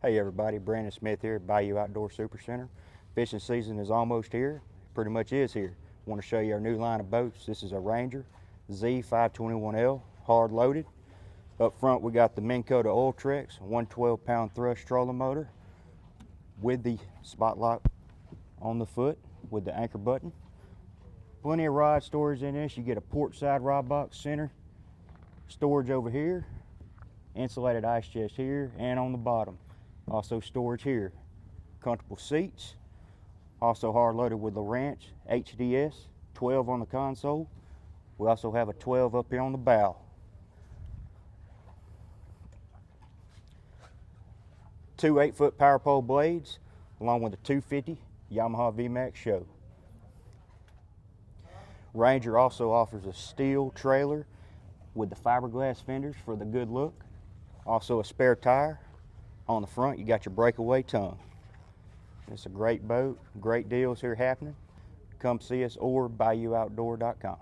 Hey everybody, Brandon Smith here at Bayou Outdoor Supercenter. Fishing season is almost here, pretty much is here. I want to show you our new line of boats. This is a Ranger Z521L, hard loaded. Up front we got the Minn Kota Ultrex 112-pound thrust trolling motor with the spot lock on the foot with the anchor button. Plenty of rod storage in this. You get a port side rod box center, storage over here, insulated ice chest here and on the bottom. Also storage here. Comfortable seats. Also hard loaded with the Ranch HDS 12 on the console. We also have a 12 up here on the bow. Two 8-foot power pole blades along with a 250 Yamaha VMAX show. Ranger also offers a steel trailer with the fiberglass fenders for the good look. Also a spare tire. On the front you got your breakaway tongue. It's a great boat, great deals here happening. Come see us or BayouOutdoor.com.